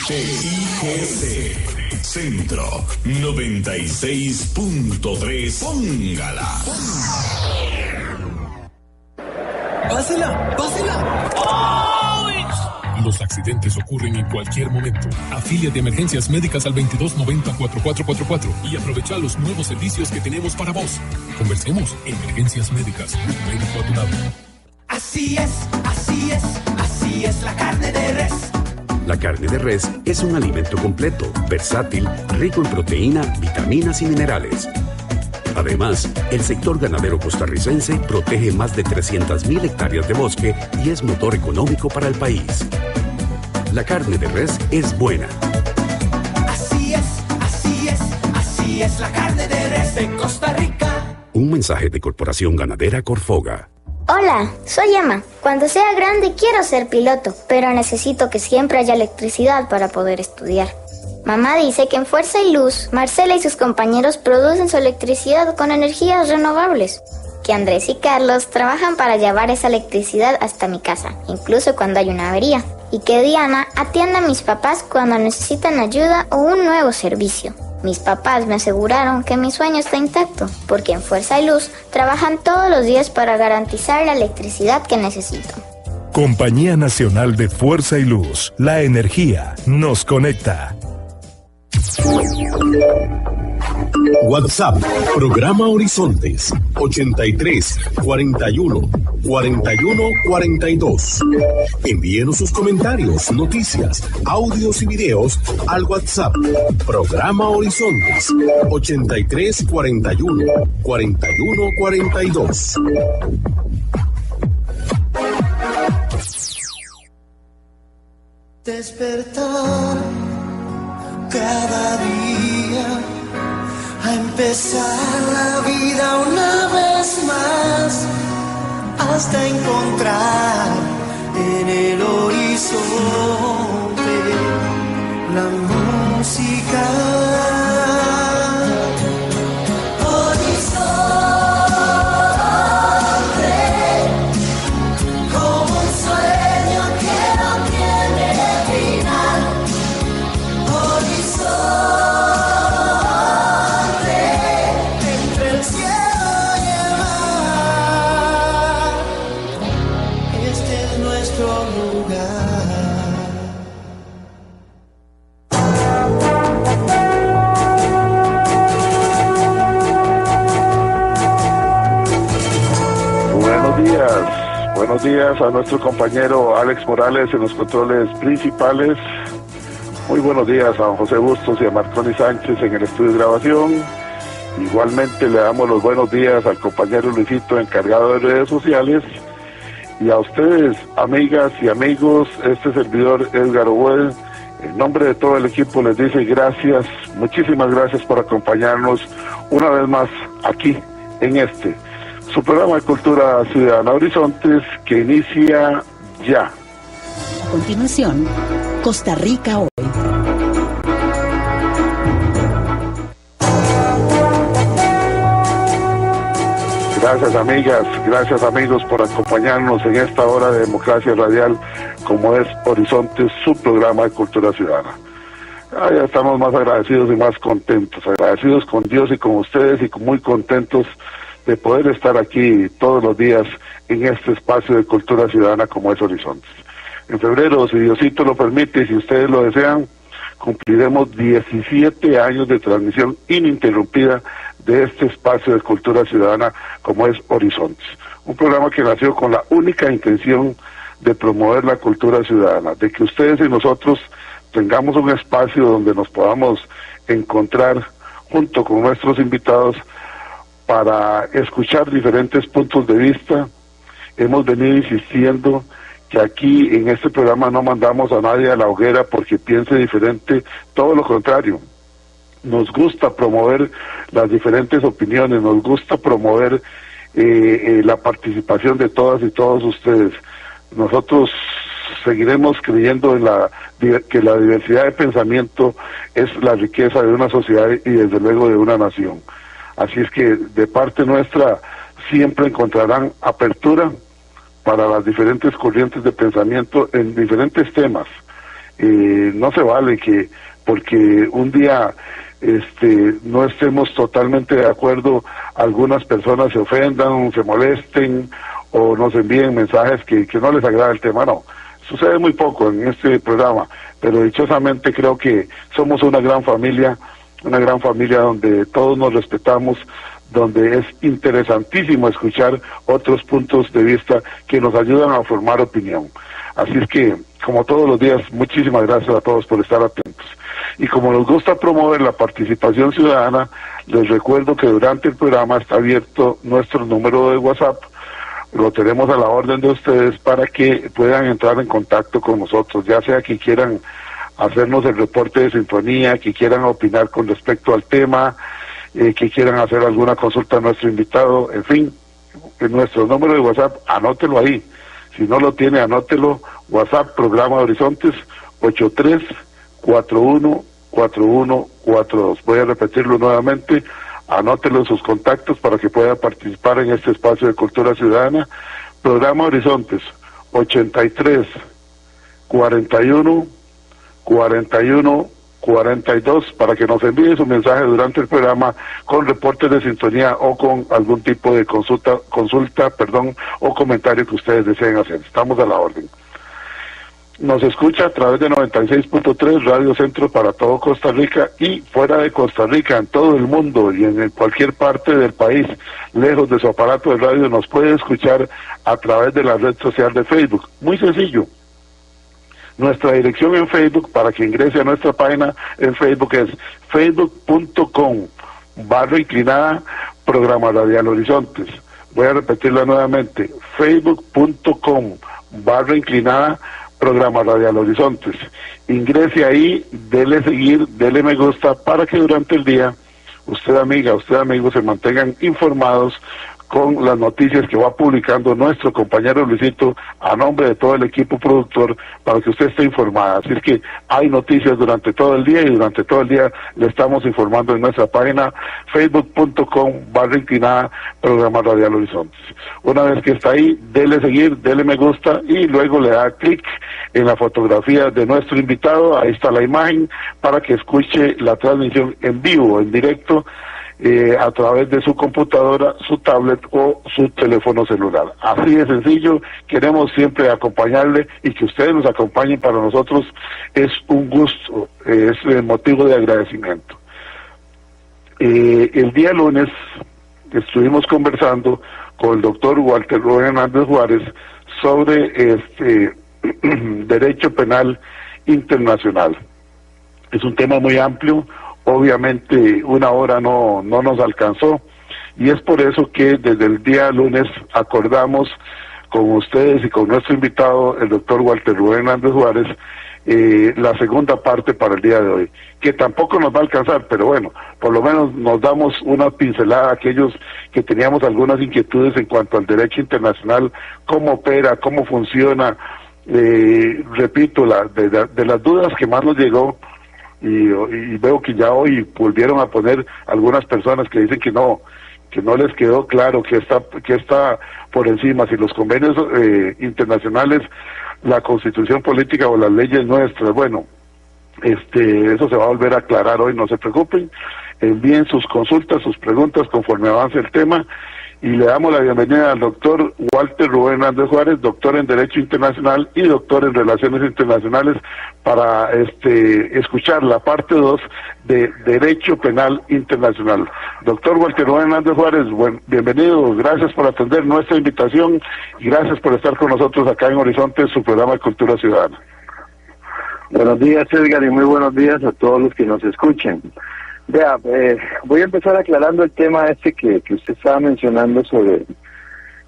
TIGC Centro 96.3. Póngala. ¡Pásela! ¡Pásela! Los accidentes ocurren en cualquier momento. Afíliate de Emergencias Médicas al 2290-4444 y aprovecha los nuevos servicios que tenemos para vos. Conversemos. Emergencias Médicas. Un médico a tu lado. Así es, así es, así es la carne de res. La carne de res es un alimento completo, versátil, rico en proteína, vitaminas y minerales. Además, el sector ganadero costarricense protege más de 300.000 hectáreas de bosque y es motor económico para el país. La carne de res es buena. Así es, así es, así es la carne de res de Costa Rica. Un mensaje de Corporación Ganadera Corfoga. Hola, soy Emma. Cuando sea grande quiero ser piloto, pero necesito que siempre haya electricidad para poder estudiar. Mamá dice que en Fuerza y Luz, Marcela y sus compañeros producen su electricidad con energías renovables. Que Andrés y Carlos trabajan para llevar esa electricidad hasta mi casa, incluso cuando hay una avería. Y que Diana atiende a mis papás cuando necesitan ayuda o un nuevo servicio. Mis papás me aseguraron que mi sueño está intacto, porque en Fuerza y Luz trabajan todos los días para garantizar la electricidad que necesito. Compañía Nacional de Fuerza y Luz. La energía nos conecta. WhatsApp, programa Horizontes, 83 41 41 42. Envíenos sus comentarios, noticias, audios y videos al WhatsApp, programa Horizontes, 83 41 41 42. Despertar cada día, a empezar la vida una vez más, hasta encontrar en el horizonte la música. Buenos días a nuestro compañero Alex Morales en los controles principales. Muy buenos días a don José Bustos y a Marconi Sánchez en el estudio de grabación. Igualmente le damos los buenos días al compañero Luisito, encargado de redes sociales. Y a ustedes, amigas y amigos, este servidor Edgar Obuel, en nombre de todo el equipo les dice gracias, muchísimas gracias por acompañarnos una vez más aquí en su programa de Cultura Ciudadana Horizontes, que inicia ya. A continuación, Costa Rica hoy. Gracias amigas, gracias amigos por acompañarnos en esta hora de Democracia Radial, como es Horizontes, su programa de Cultura Ciudadana. Ya estamos más agradecidos y más contentos, agradecidos con Dios y con ustedes y muy contentos de poder estar aquí todos los días en este espacio de cultura ciudadana como es Horizontes. En febrero, si Diosito lo permite y si ustedes lo desean, cumpliremos 17 años de transmisión ininterrumpida de este espacio de cultura ciudadana como es Horizontes. Un programa que nació con la única intención de promover la cultura ciudadana, de que ustedes y nosotros tengamos un espacio donde nos podamos encontrar junto con nuestros invitados para escuchar diferentes puntos de vista. Hemos venido insistiendo que aquí en este programa no mandamos a nadie a la hoguera porque piense diferente, todo lo contrario. Nos gusta promover las diferentes opiniones, nos gusta promover la participación de todas y todos ustedes. Nosotros seguiremos creyendo en que la diversidad de pensamiento es la riqueza de una sociedad y desde luego de una nación. Así es que de parte nuestra siempre encontrarán apertura para las diferentes corrientes de pensamiento en diferentes temas. No se vale que porque un día no estemos totalmente de acuerdo, algunas personas se ofendan, se molesten o nos envíen mensajes que no les agrada el tema. No, sucede muy poco en este programa, pero dichosamente creo que somos una gran familia donde todos nos respetamos, donde es interesantísimo escuchar otros puntos de vista que nos ayudan a formar opinión. Así es que, como todos los días, muchísimas gracias a todos por estar atentos. Y como nos gusta promover la participación ciudadana, les recuerdo que durante el programa está abierto nuestro número de WhatsApp. Lo tenemos a la orden de ustedes para que puedan entrar en contacto con nosotros, ya sea que quieran hacernos el reporte de sintonía, que quieran opinar con respecto al tema, que quieran hacer alguna consulta a nuestro invitado, en fin, en nuestro número de WhatsApp, anótelo ahí. Si no lo tiene, anótelo, WhatsApp, Programa Horizontes, 83-41-4142. Voy a repetirlo nuevamente, anótelo en sus contactos para que pueda participar en este espacio de cultura ciudadana. Programa Horizontes, 83-41-41-42, para que nos envíe su mensaje durante el programa con reportes de sintonía o con algún tipo de consulta, o comentario que ustedes deseen hacer. Estamos a la orden. Nos escucha a través de 96.3 Radio Centro para todo Costa Rica y fuera de Costa Rica, en todo el mundo y en cualquier parte del país, lejos de su aparato de radio, nos puede escuchar a través de la red social de Facebook. Muy sencillo. Nuestra dirección en Facebook, para que ingrese a nuestra página en Facebook, es facebook.com// Programa Radial Horizontes. Voy a repetirla nuevamente, facebook.com// Programa Radial Horizontes. Ingrese ahí, dele seguir, dele me gusta, para que durante el día usted amiga, usted amigo, se mantengan informados con las noticias que va publicando nuestro compañero Luisito a nombre de todo el equipo productor, para que usted esté informada. Así es que hay noticias durante todo el día y durante todo el día le estamos informando en nuestra página facebook.com// Programa Radial Horizontes. Una vez que está ahí, dele seguir, dele me gusta y luego le da clic en la fotografía de nuestro invitado. Ahí está la imagen para que escuche la transmisión en vivo, en directo, a través de su computadora, su tablet o su teléfono celular. Así de sencillo, queremos siempre acompañarle y que ustedes nos acompañen. Para nosotros es un gusto, es motivo de agradecimiento. El día lunes estuvimos conversando con el doctor Walter Rubén Hernández Juárez sobre derecho penal internacional. Es un tema muy amplio. Obviamente una hora no nos alcanzó y es por eso que desde el día lunes acordamos con ustedes y con nuestro invitado, el doctor Walter Rubén Hernández Juárez, la segunda parte para el día de hoy, que tampoco nos va a alcanzar, pero bueno, por lo menos nos damos una pincelada a aquellos que teníamos algunas inquietudes en cuanto al derecho internacional, cómo opera, cómo funciona. Repito, de las dudas que más nos llegó, y veo que ya hoy volvieron a poner algunas personas que dicen que no les quedó claro que está por encima, si los convenios internacionales, la constitución política o las leyes nuestras. Bueno, eso se va a volver a aclarar hoy, no se preocupen, envíen sus consultas, sus preguntas conforme avance el tema. Y le damos la bienvenida al doctor Walter Rubén Hernández Juárez, doctor en Derecho Internacional y doctor en Relaciones Internacionales, para escuchar la parte 2 de Derecho Penal Internacional. Doctor Walter Rubén Hernández Juárez, bienvenido, gracias por atender nuestra invitación y gracias por estar con nosotros acá en Horizonte, su programa de Cultura Ciudadana. Buenos días, Edgar, y muy buenos días a todos los que nos escuchen. Vea, voy a empezar aclarando el tema que usted estaba mencionando sobre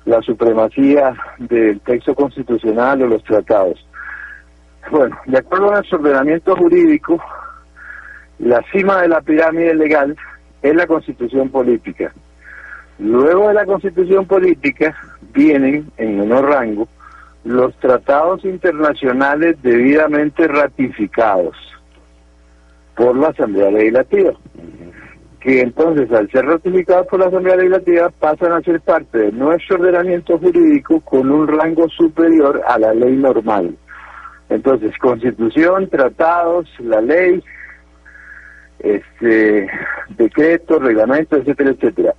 la supremacía del texto constitucional o los tratados. Bueno, de acuerdo a nuestro ordenamiento jurídico, la cima de la pirámide legal es la constitución política. Luego de la constitución política vienen, en menor rango, los tratados internacionales debidamente ratificados por la Asamblea Legislativa, que entonces, al ser ratificados por la Asamblea Legislativa, pasan a ser parte de nuestro ordenamiento jurídico con un rango superior a la ley normal. Entonces, Constitución, tratados, la ley, decretos, reglamentos, etcétera, etcétera.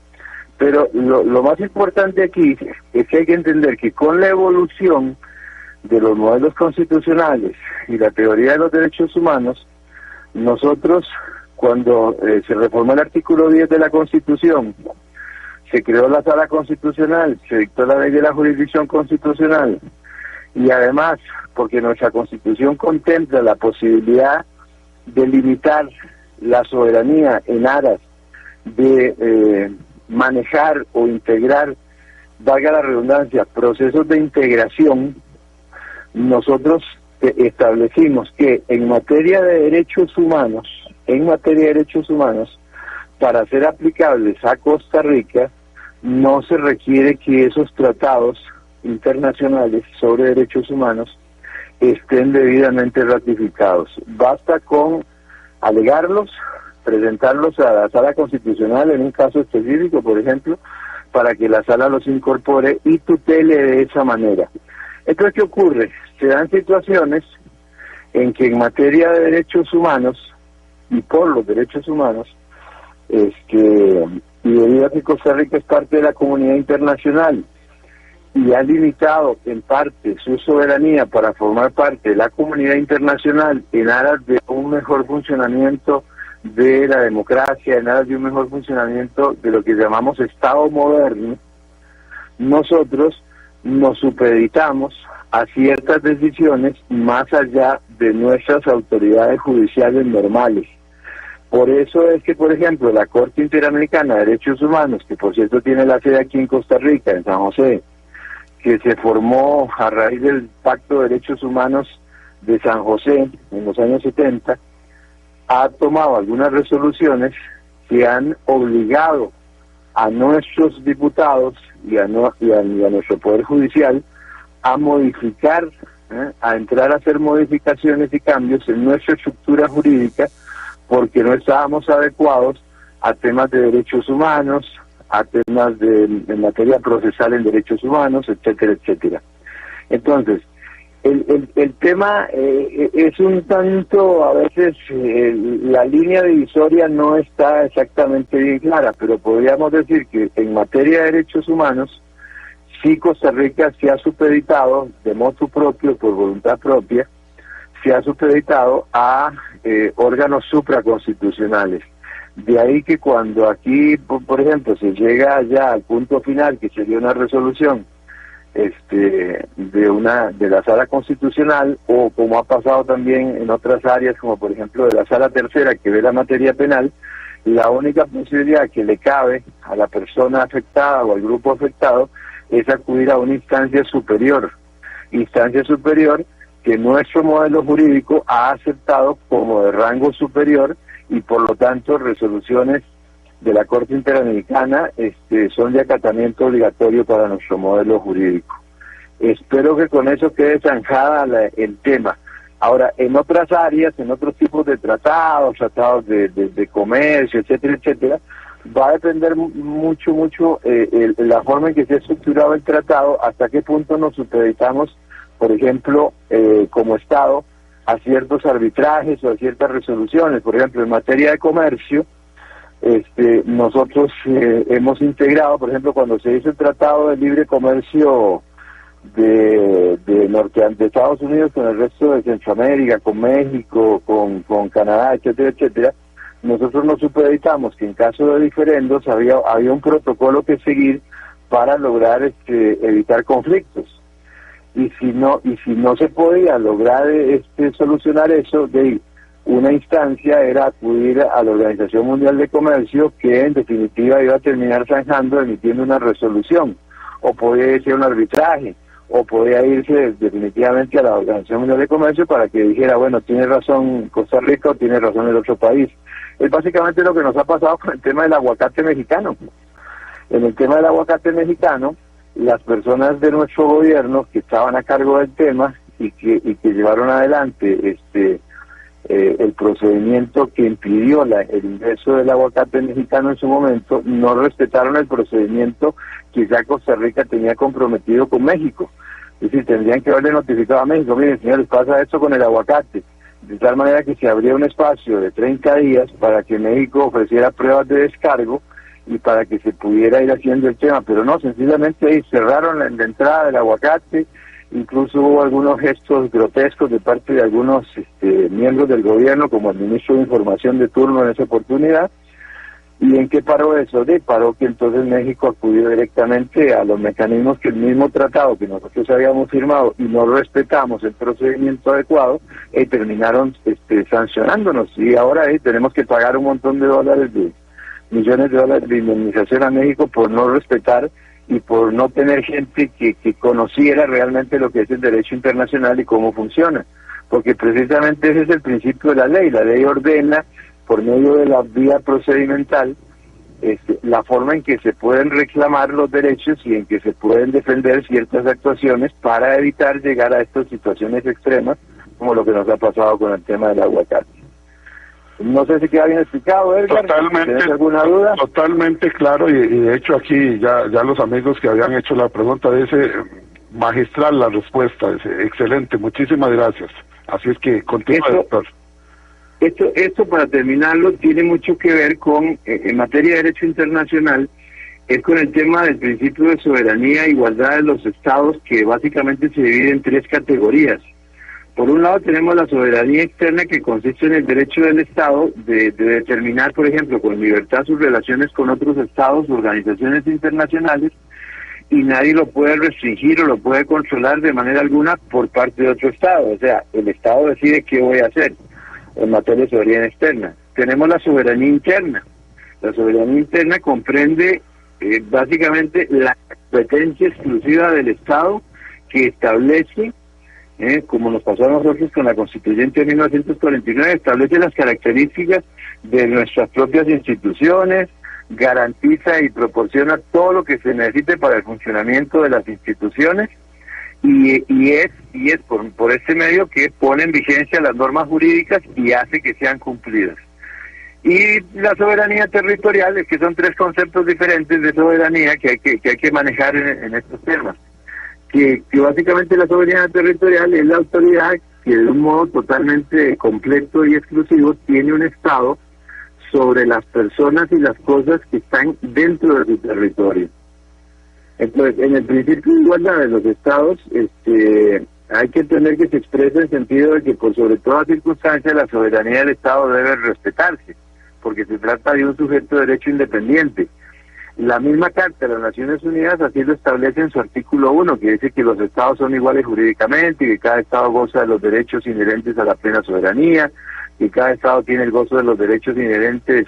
Pero lo más importante aquí es que hay que entender que con la evolución de los modelos constitucionales y la teoría de los derechos humanos, nosotros, cuando se reformó el artículo 10 de la Constitución, se creó la Sala Constitucional, se dictó la ley de la jurisdicción constitucional, y además, porque nuestra Constitución contempla la posibilidad de limitar la soberanía en aras de manejar o integrar, valga la redundancia, procesos de integración, nosotros establecimos que en materia de derechos humanos, para ser aplicables a Costa Rica, no se requiere que esos tratados internacionales sobre derechos humanos estén debidamente ratificados. Basta con alegarlos, presentarlos a la Sala Constitucional en un caso específico, por ejemplo, para que la Sala los incorpore y tutele de esa manera. Entonces, ¿qué ocurre? Se dan situaciones en que en materia de derechos humanos y por los derechos humanos, y debido a que Costa Rica es parte de la comunidad internacional y ha limitado en parte su soberanía para formar parte de la comunidad internacional en aras de un mejor funcionamiento de la democracia, en aras de un mejor funcionamiento de lo que llamamos Estado moderno, nosotros nos supeditamos a ciertas decisiones más allá de nuestras autoridades judiciales normales. Por eso es que, por ejemplo, la Corte Interamericana de Derechos Humanos, que por cierto tiene la sede aquí en Costa Rica, en San José, que se formó a raíz del Pacto de Derechos Humanos de San José en los años 70, ha tomado algunas resoluciones que han obligado a nuestros diputados y a nuestro Poder Judicial a modificar, a entrar a hacer modificaciones y cambios en nuestra estructura jurídica, porque no estábamos adecuados a temas de derechos humanos, a temas en materia procesal en derechos humanos, etcétera, etcétera. Entonces, el tema es un tanto, a veces, la línea divisoria no está exactamente bien clara, pero podríamos decir que en materia de derechos humanos, sí Costa Rica se ha supeditado, de motu propio, por voluntad propia, se ha supeditado a órganos supraconstitucionales. De ahí que cuando aquí, por ejemplo, se llega ya al punto final, que sería una resolución de la Sala Constitucional, o como ha pasado también en otras áreas, como por ejemplo de la Sala Tercera, que ve la materia penal, la única posibilidad que le cabe a la persona afectada o al grupo afectado es acudir a una instancia superior que nuestro modelo jurídico ha aceptado como de rango superior, y por lo tanto resoluciones de la Corte Interamericana son de acatamiento obligatorio para nuestro modelo jurídico. Espero que con eso quede zanjada el tema. Ahora, en otras áreas, en otros tipos de tratados de comercio, etcétera, etcétera, va a depender mucho la forma en que se ha estructurado el tratado, hasta qué punto nos supeditamos, por ejemplo, como Estado, a ciertos arbitrajes o a ciertas resoluciones. Por ejemplo, en materia de comercio, nosotros hemos integrado, por ejemplo, cuando se hizo el Tratado de Libre Comercio de Estados Unidos con el resto de Centroamérica, con México, con Canadá, etcétera, etcétera, nosotros nos supeditamos que en caso de diferendos había un protocolo que seguir para lograr evitar conflictos. Y si no se podía lograr solucionar eso, una instancia era acudir a la Organización Mundial de Comercio, que en definitiva iba a terminar zanjando, emitiendo una resolución, o podía irse a un arbitraje, o podía irse definitivamente a la Organización Mundial de Comercio para que dijera, bueno, tiene razón Costa Rica o tiene razón el otro país. Es básicamente lo que nos ha pasado con el tema del aguacate mexicano. En el tema del aguacate mexicano, las personas de nuestro gobierno que estaban a cargo del tema y que llevaron adelante el procedimiento que impidió el ingreso del aguacate mexicano en su momento, no respetaron el procedimiento que ya Costa Rica tenía comprometido con México. Es decir, tendrían que haberle notificado a México, miren señores, pasa esto con el aguacate, de tal manera que se abría un espacio de 30 días para que México ofreciera pruebas de descargo y para que se pudiera ir haciendo el tema, pero no, sencillamente ahí cerraron la entrada del aguacate. Incluso hubo algunos gestos grotescos de parte de algunos miembros del gobierno, como el ministro de Información de turno en esa oportunidad. ¿Y en qué paró eso? Paró que entonces México acudió directamente a los mecanismos que el mismo tratado que nosotros habíamos firmado y no respetamos el procedimiento adecuado, y terminaron sancionándonos. Y ahora tenemos que pagar un montón de millones de dólares de indemnización a México por no respetar y por no tener gente que conociera realmente lo que es el derecho internacional y cómo funciona. Porque precisamente ese es el principio de la ley. La ley ordena, por medio de la vía procedimental, la forma en que se pueden reclamar los derechos y en que se pueden defender ciertas actuaciones para evitar llegar a estas situaciones extremas, como lo que nos ha pasado con el tema del aguacate. No sé si queda bien explicado, Edgar. Totalmente. ¿Tienes alguna duda? Totalmente claro, y de hecho aquí ya los amigos que habían hecho la pregunta dice magistral la respuesta, dice excelente, muchísimas gracias. Así es que continúa, doctor. Esto para terminarlo tiene mucho que ver con, en materia de derecho internacional, es con el tema del principio de soberanía e igualdad de los estados, que básicamente se divide en tres categorías. Por un lado tenemos la soberanía externa, que consiste en el derecho del Estado de determinar, por ejemplo, con libertad sus relaciones con otros estados, organizaciones internacionales, y nadie lo puede restringir o lo puede controlar de manera alguna por parte de otro estado. O sea, el Estado decide qué voy a hacer en materia de soberanía externa. Tenemos la soberanía interna. La soberanía interna comprende básicamente la competencia exclusiva del Estado, que establece, como nos pasó a nosotros con la Constituyente de 1949, establece las características de nuestras propias instituciones, garantiza y proporciona todo lo que se necesite para el funcionamiento de las instituciones, y es por este medio que pone en vigencia las normas jurídicas y hace que sean cumplidas. Y la soberanía territorial, es que son tres conceptos diferentes de soberanía que hay que manejar en estos temas. Que básicamente la soberanía territorial es la autoridad que de un modo totalmente completo y exclusivo tiene un Estado sobre las personas y las cosas que están dentro de su territorio. Entonces, en el principio de igualdad de los estados, hay que entender que se expresa en sentido de que por sobre toda circunstancia la soberanía del Estado debe respetarse, porque se trata de un sujeto de derecho independiente. La misma Carta de las Naciones Unidas así lo establece en su artículo 1, que dice que los estados son iguales jurídicamente y que cada estado goza de los derechos inherentes a la plena soberanía, que cada estado tiene el gozo de los derechos inherentes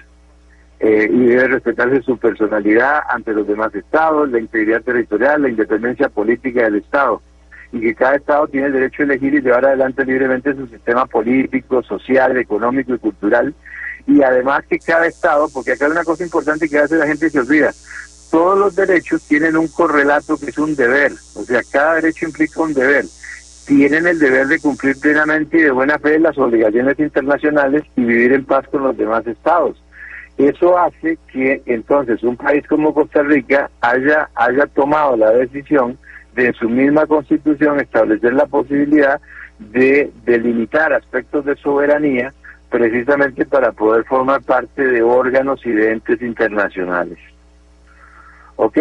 y debe respetarse su personalidad ante los demás estados, la integridad territorial, la independencia política del estado, y que cada estado tiene el derecho a elegir y llevar adelante libremente su sistema político, social, económico y cultural, y además que cada estado, porque acá hay una cosa importante que a veces la gente se olvida, todos los derechos tienen un correlato que es un deber, o sea, cada derecho implica un deber. Tienen el deber de cumplir plenamente y de buena fe las obligaciones internacionales y vivir en paz con los demás estados. Eso hace que entonces un país como Costa Rica haya tomado la decisión de en su misma constitución establecer la posibilidad de delimitar aspectos de soberanía precisamente para poder formar parte de órganos y de entes internacionales. ¿Ok?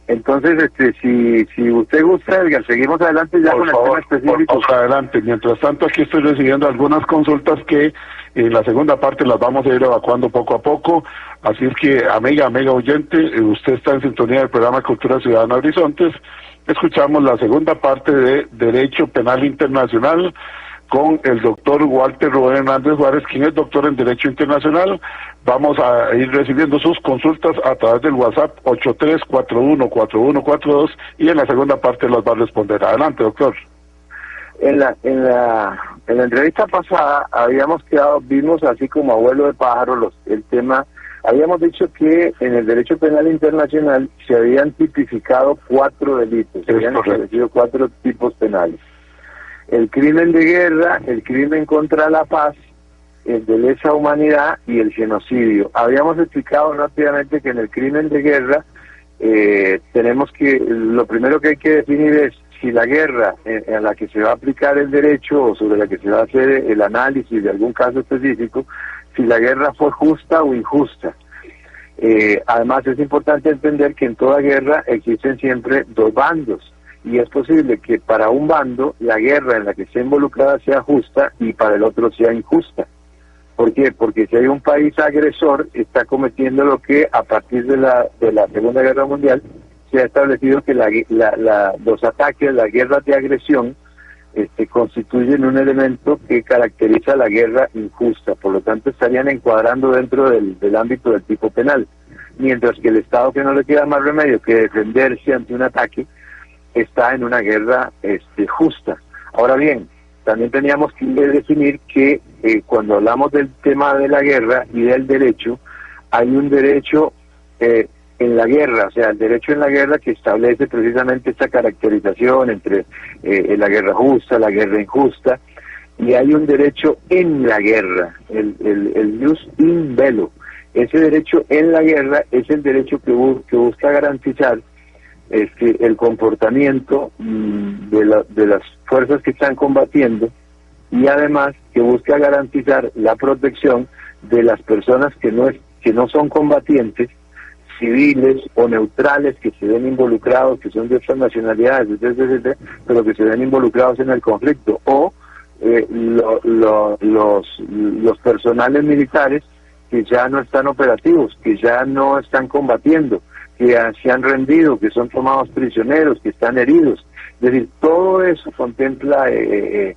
Entonces, si usted gusta, Edgar, seguimos adelante ya con el tema específico. Por adelante. Mientras tanto, aquí estoy recibiendo algunas consultas que en la segunda parte las vamos a ir evacuando poco a poco. Así es que, amiga oyente, usted está en sintonía del programa Cultura Ciudadana Horizontes. Escuchamos la segunda parte de Derecho Penal Internacional con el doctor Walter Rubén Hernández Juárez, quien es doctor en Derecho Internacional. Vamos a ir recibiendo sus consultas a través del WhatsApp 83414142 y en la segunda parte las va a responder. Adelante, doctor. En la entrevista pasada vimos así como abuelo de pájaro el tema. Habíamos dicho que en el derecho penal internacional se habían tipificado 4 delitos, se habían establecido 4 tipos penales: el crimen de guerra, el crimen contra la paz, el de lesa humanidad y el genocidio. Habíamos explicado rápidamente que en el crimen de guerra lo primero que hay que definir es si la guerra en la que se va a aplicar el derecho o sobre la que se va a hacer el análisis de algún caso específico, si la guerra fue justa o injusta. Además es importante entender que en toda guerra existen siempre dos bandos, y es posible que para un bando la guerra en la que esté involucrada sea justa y para el otro sea injusta. ¿Por qué? Porque si hay un país agresor, está cometiendo lo que a partir de la Segunda Guerra Mundial se ha establecido, que los ataques, las guerras de agresión, constituyen un elemento que caracteriza la guerra injusta. Por lo tanto, estarían encuadrando dentro del ámbito del tipo penal, mientras que el Estado, que no le queda más remedio que defenderse ante un ataque, está en una guerra justa. Ahora bien, también teníamos que definir que cuando hablamos del tema de la guerra y del derecho, hay un derecho en la guerra, o sea, el derecho en la guerra que establece precisamente esta caracterización entre la guerra justa, la guerra injusta, y hay un derecho en la guerra, el jus in bello. Ese derecho en la guerra es el derecho que busca garantizar el comportamiento de las fuerzas que están combatiendo, y además que busca garantizar la protección de las personas que no son combatientes, civiles o neutrales, que se ven involucrados, que son de otras nacionalidades, etcétera, pero que se ven involucrados en el conflicto, o los personales militares que ya no están operativos, que ya no están combatiendo, que se han rendido, que son tomados prisioneros, que están heridos. Es decir, todo eso contempla el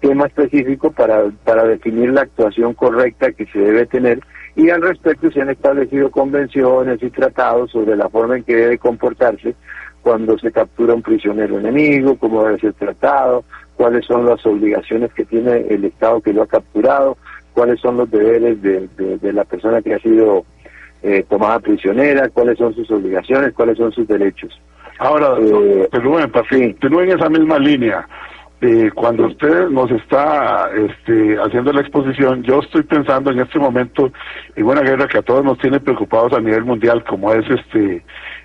tema específico para definir la actuación correcta que se debe tener, y al respecto se han establecido convenciones y tratados sobre la forma en que debe comportarse cuando se captura un prisionero enemigo, cómo debe ser tratado, cuáles son las obligaciones que tiene el Estado que lo ha capturado, cuáles son los deberes de la persona que ha sido tomada prisionera, cuáles son sus obligaciones, cuáles son sus derechos. Ahora, continúe en esa misma línea. Cuando usted nos está haciendo la exposición, yo estoy pensando en este momento en una guerra que a todos nos tiene preocupados a nivel mundial, como es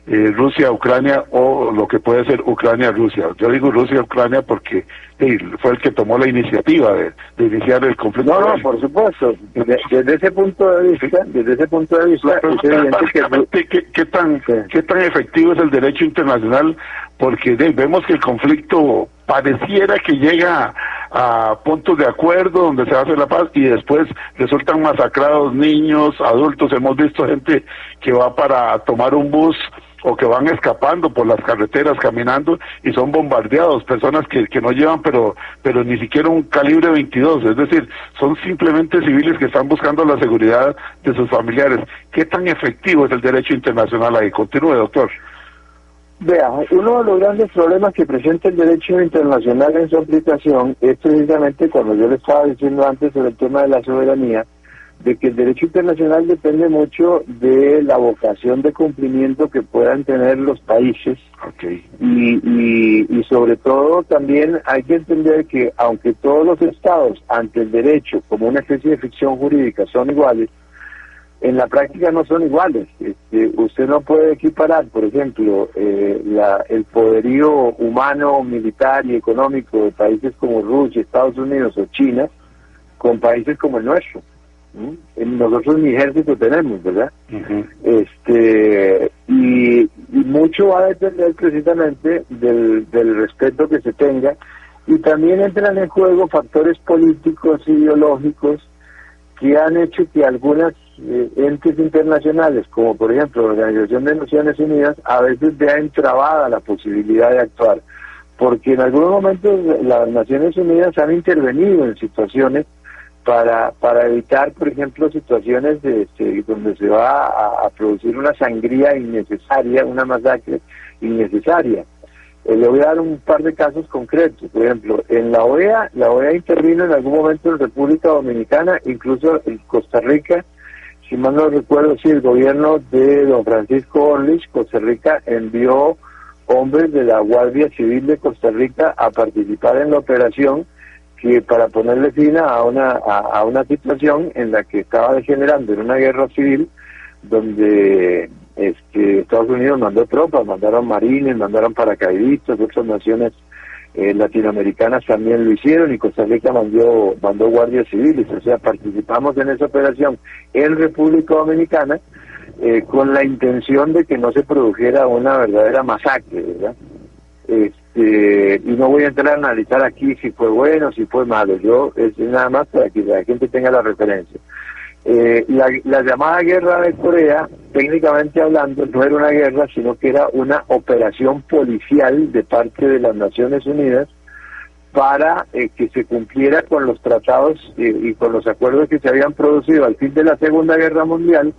Rusia-Ucrania, o lo que puede ser Ucrania-Rusia. Yo digo Rusia-Ucrania porque fue el que tomó la iniciativa de iniciar el conflicto. No, por supuesto. Desde ese punto de vista, es evidente ¿Qué tan efectivo es el derecho internacional? Porque vemos que el conflicto pareciera que llega a puntos de acuerdo donde se hace la paz y después resultan masacrados niños, adultos. Hemos visto gente que va para tomar un bus o que van escapando por las carreteras caminando y son bombardeados, personas que no llevan pero ni siquiera un calibre 22, es decir, son simplemente civiles que están buscando la seguridad de sus familiares. ¿Qué tan efectivo es el derecho internacional ahí? Continúe, doctor. Vea, uno de los grandes problemas que presenta el derecho internacional en su aplicación es precisamente cuando yo le estaba diciendo antes sobre el tema de la soberanía, de que el derecho internacional depende mucho de la vocación de cumplimiento que puedan tener los países. Y sobre todo también hay que entender que aunque todos los estados ante el derecho como una especie de ficción jurídica son iguales, en la práctica no son iguales. Usted no puede equiparar, por ejemplo, el poderío humano, militar y económico de países como Rusia, Estados Unidos o China con países como el nuestro. Nosotros ni ejército tenemos, ¿verdad? Y mucho va a depender precisamente del respeto que se tenga, y también entran en juego factores políticos, ideológicos, que han hecho que algunas entes internacionales, como por ejemplo la Organización de Naciones Unidas, a veces vean trabada la posibilidad de actuar, porque en algunos momentos las Naciones Unidas han intervenido en situaciones para evitar, por ejemplo, situaciones donde se va a producir una sangría innecesaria, una masacre innecesaria. Le voy a dar un par de casos concretos. Por ejemplo, en la OEA intervino en algún momento en República Dominicana, incluso en Costa Rica. Si mal no recuerdo, el gobierno de don Francisco Orlich, Costa Rica, envió hombres de la Guardia Civil de Costa Rica a participar en la operación, que para ponerle fin a una situación en la que estaba degenerando en una guerra civil, donde Estados Unidos mandó tropas, mandaron marines, mandaron paracaidistas, otras naciones latinoamericanas también lo hicieron, y Costa Rica mandó guardias civiles. O sea, participamos en esa operación en República Dominicana con la intención de que no se produjera una verdadera masacre, ¿verdad? Y no voy a entrar a analizar aquí si fue bueno, si fue malo. Es nada más para que la gente tenga la referencia. La llamada guerra de Corea, técnicamente hablando, no era una guerra, sino que era una operación policial de parte de las Naciones Unidas para que se cumpliera con los tratados y con los acuerdos que se habían producido al fin de la Segunda Guerra Mundial,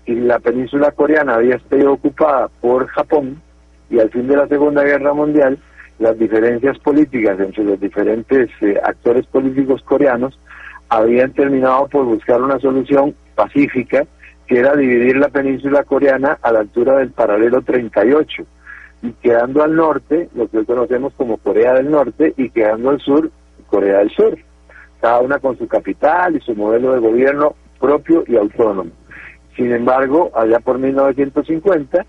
y la península coreana había estado ocupada por Japón, y al fin de la Segunda Guerra Mundial las diferencias políticas entre los diferentes actores políticos coreanos habían terminado por buscar una solución pacífica, que era dividir la península coreana a la altura del paralelo 38, y quedando al norte, lo que hoy conocemos como Corea del Norte, y quedando al sur, Corea del Sur, cada una con su capital y su modelo de gobierno propio y autónomo. Sin embargo, allá por 1950,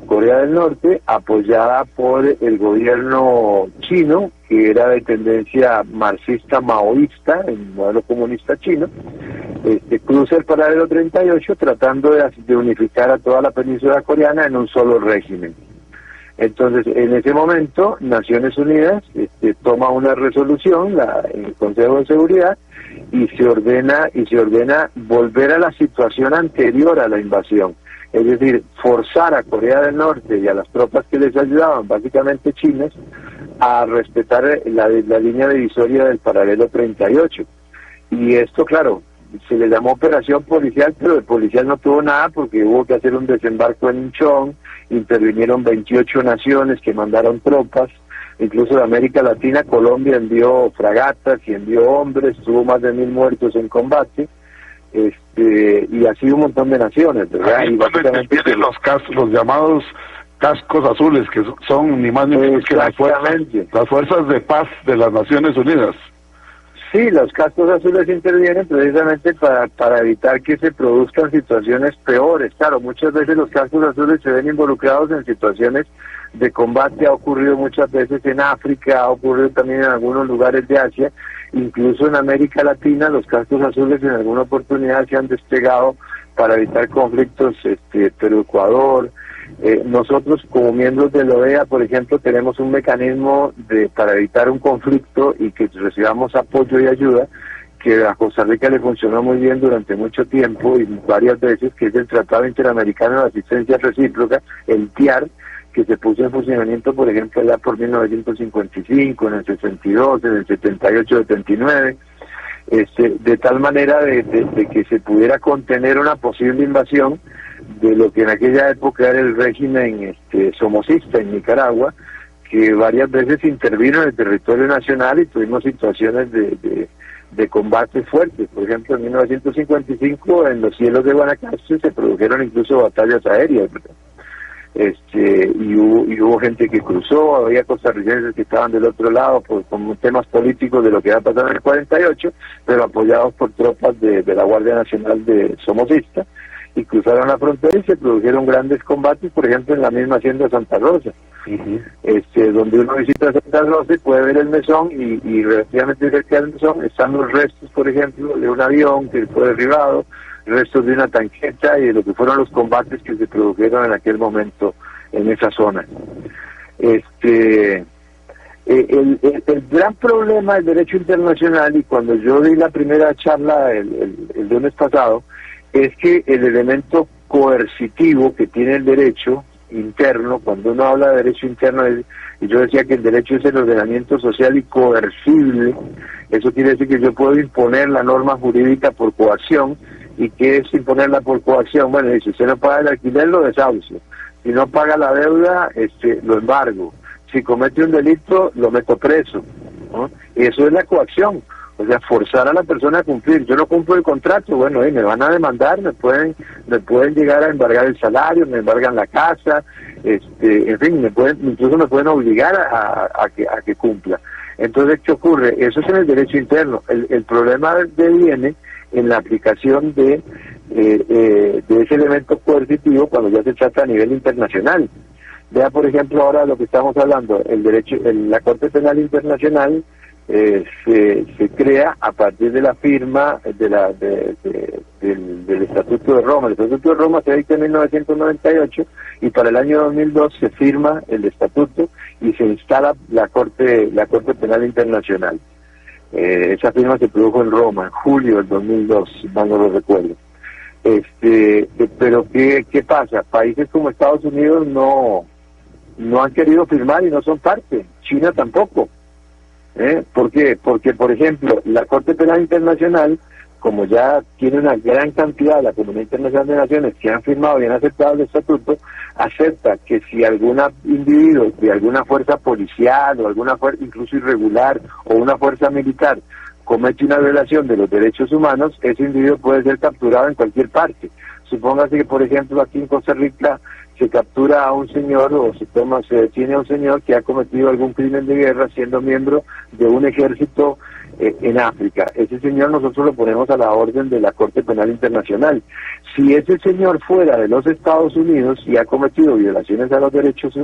Corea del Norte, apoyada por el gobierno chino, que era de tendencia marxista-maoísta, el modelo comunista chino, cruza el paralelo 38 tratando de unificar a toda la península coreana en un solo régimen. Entonces, en ese momento, Naciones Unidas toma una resolución en el Consejo de Seguridad y se ordena volver a la situación anterior a la invasión. Es decir, forzar a Corea del Norte y a las tropas que les ayudaban, básicamente chinas, a respetar la línea divisoria del paralelo 38. Y esto, claro, se le llamó operación policial, pero el policial no tuvo nada porque hubo que hacer un desembarco en Incheon, intervinieron 28 naciones que mandaron tropas, incluso de América Latina. Colombia envió fragatas y envió hombres, tuvo más de 1.000 muertos en combate. Y así un montón de naciones, ¿verdad? Ahí y básicamente tienen los llamados cascos azules, que son ni más ni menos que las fuerzas de paz de las Naciones Unidas. Sí, los cascos azules intervienen precisamente para evitar que se produzcan situaciones peores. Claro, muchas veces los cascos azules se ven involucrados en situaciones de combate. Ha ocurrido muchas veces en África, ha ocurrido también en algunos lugares de Asia, incluso en América Latina. Los cascos azules en alguna oportunidad se han desplegado para evitar conflictos, pero Ecuador. Nosotros como miembros de la OEA, por ejemplo, tenemos un mecanismo para evitar un conflicto y que recibamos apoyo y ayuda, que a Costa Rica le funcionó muy bien durante mucho tiempo y varias veces, que es el Tratado Interamericano de Asistencia Recíproca, el TIAR, que se puso en funcionamiento, por ejemplo, allá por 1955, en el 62, en el 78, 79, de tal manera de que se pudiera contener una posible invasión de lo que en aquella época era el régimen somocista en Nicaragua, que varias veces intervino en el territorio nacional y tuvimos situaciones de combates fuertes. Por ejemplo, en 1955 en los cielos de Guanacaste se produjeron incluso batallas aéreas, ¿verdad? Y hubo gente que cruzó, había costarricenses que estaban del otro lado por temas políticos de lo que había pasado en el 48, pero apoyados por tropas de la Guardia Nacional de somocista, y cruzaron la frontera y se produjeron grandes combates, por ejemplo en la misma hacienda de Santa Rosa, donde uno visita Santa Rosa y puede ver el mesón, y relativamente cerca del mesón están los restos, por ejemplo, de un avión que fue derribado, restos de una tanqueta y de lo que fueron los combates que se produjeron en aquel momento en esa zona. El gran problema del derecho internacional, y cuando yo di la primera charla el lunes pasado, es que el elemento coercitivo que tiene el derecho interno, cuando uno habla de derecho interno, y yo decía que el derecho es el ordenamiento social y coercible, eso quiere decir que yo puedo imponer la norma jurídica por coacción. ¿Y qué es imponerla por coacción? Bueno, dice, si no paga el alquiler, lo desahucio. Si no paga la deuda, lo embargo. Si comete un delito, lo meto preso, ¿no? Y eso es la coacción. O sea, forzar a la persona a cumplir. Yo no cumplo el contrato, bueno, me van a demandar, me pueden llegar a embargar el salario, me embargan la casa, en fin, incluso me pueden obligar a que cumpla. Entonces, ¿qué ocurre? Eso es en el derecho interno. El problema viene en la aplicación de de ese elemento coercitivo cuando ya se trata a nivel internacional. Vea, por ejemplo, ahora lo que estamos hablando, el derecho, la Corte Penal Internacional se crea a partir de la firma del Estatuto de Roma. El Estatuto de Roma se dicta en 1998 y para el año 2002 se firma el Estatuto y se instala la Corte Penal Internacional. Esa firma se produjo en Roma, en julio del 2002, no lo recuerdo. Pero ¿qué pasa? Países como Estados Unidos no han querido firmar y no son parte. China tampoco. ¿Por qué? Porque, por ejemplo, la Corte Penal Internacional, como ya tiene una gran cantidad de la Comunidad Internacional de Naciones que han firmado y han aceptado el estatuto, acepta que si algún individuo de alguna fuerza policial o alguna fuerza incluso irregular o una fuerza militar comete una violación de los derechos humanos, ese individuo puede ser capturado en cualquier parte. Supóngase que, por ejemplo, aquí en Costa Rica se captura a un señor o se detiene a un señor que ha cometido algún crimen de guerra siendo miembro de un ejército en África. Ese señor nosotros lo ponemos a la orden de la Corte Penal Internacional. Si ese señor fuera de los Estados Unidos y ha cometido violaciones a los derechos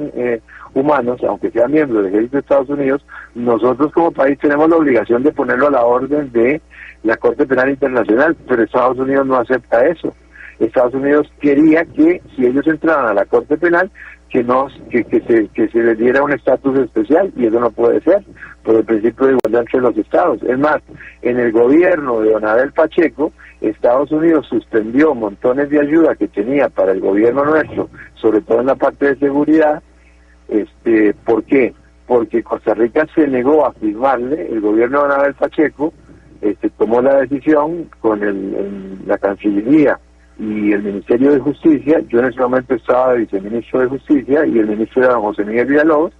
humanos, aunque sea miembro del ejército de Estados Unidos, nosotros como país tenemos la obligación de ponerlo a la orden de la Corte Penal Internacional, pero Estados Unidos no acepta eso. Estados Unidos quería que si ellos entraban a la Corte Penal, que se les diera un estatus especial, y eso no puede ser, por el principio de igualdad entre los estados. Es más, en el gobierno de don Abel Pacheco, Estados Unidos suspendió montones de ayuda que tenía para el gobierno nuestro, sobre todo en la parte de seguridad. ¿Por qué? Porque Costa Rica se negó a firmarle, el gobierno de don Abel Pacheco tomó la decisión con la Cancillería y el Ministerio de Justicia. Yo en ese momento estaba de viceministro de Justicia y el ministro era don José Miguel Villalobos,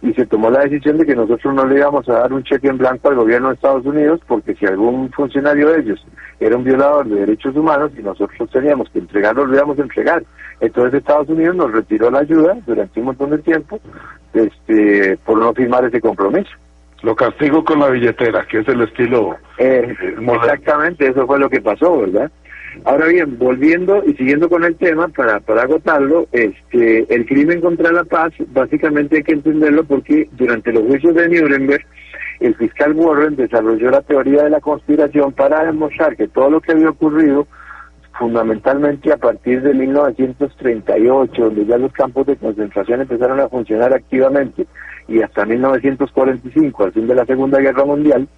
y se tomó la decisión de que nosotros no le íbamos a dar un cheque en blanco al gobierno de Estados Unidos, porque si algún funcionario de ellos era un violador de derechos humanos y nosotros teníamos que entregarlo, lo íbamos a entregar. Entonces Estados Unidos nos retiró la ayuda durante un montón de tiempo por no firmar ese compromiso. Lo castigo con la billetera, que es el estilo exactamente, eso fue lo que pasó, ¿verdad? Ahora bien, volviendo y siguiendo con el tema, para agotarlo, el crimen contra la paz, básicamente hay que entenderlo porque durante los juicios de Nuremberg, el fiscal Warren desarrolló la teoría de la conspiración para demostrar que todo lo que había ocurrido, fundamentalmente a partir de 1938, donde ya los campos de concentración empezaron a funcionar activamente, y hasta 1945, al fin de la Segunda Guerra Mundial.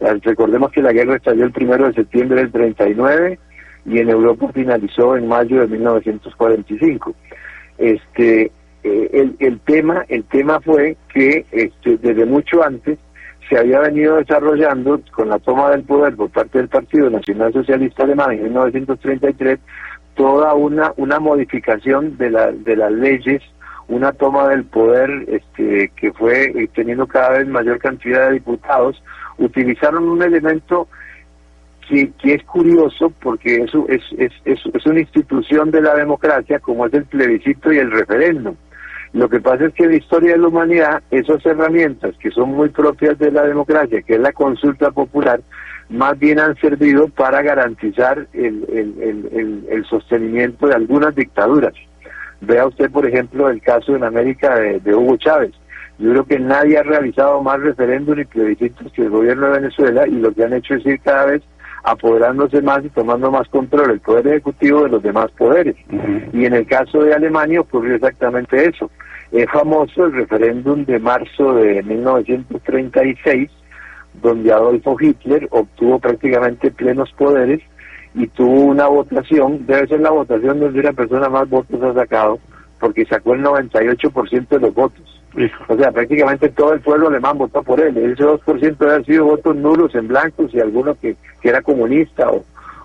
Recordemos que la guerra estalló el 1 de septiembre del 39, y en Europa finalizó en mayo de 1945. El tema fue que desde mucho antes se había venido desarrollando, con la toma del poder por parte del Partido Nacional Socialista Alemán en 1933, toda una modificación de las leyes, una toma del poder que fue teniendo cada vez mayor cantidad de diputados. Utilizaron un elemento que es curioso, porque eso es una institución de la democracia, como es el plebiscito y el referéndum. Lo que pasa es que en la historia de la humanidad, esas herramientas que son muy propias de la democracia, que es la consulta popular, más bien han servido para garantizar el sostenimiento de algunas dictaduras. Vea usted, por ejemplo, el caso en América de Hugo Chávez. Yo creo que nadie ha realizado más referéndum y plebiscitos que el gobierno de Venezuela, y lo que han hecho es ir cada vez apoderándose más y tomando más control el poder ejecutivo de los demás poderes. Y en el caso de Alemania ocurrió exactamente eso. Es famoso el referéndum de marzo de 1936, donde Adolfo Hitler obtuvo prácticamente plenos poderes y tuvo una votación, debe ser la votación donde una persona más votos ha sacado, porque sacó el 98% de los votos. O sea, prácticamente todo el pueblo alemán votó por él. Ese 2% debe haber sido votos nulos en blancos y alguno que era comunista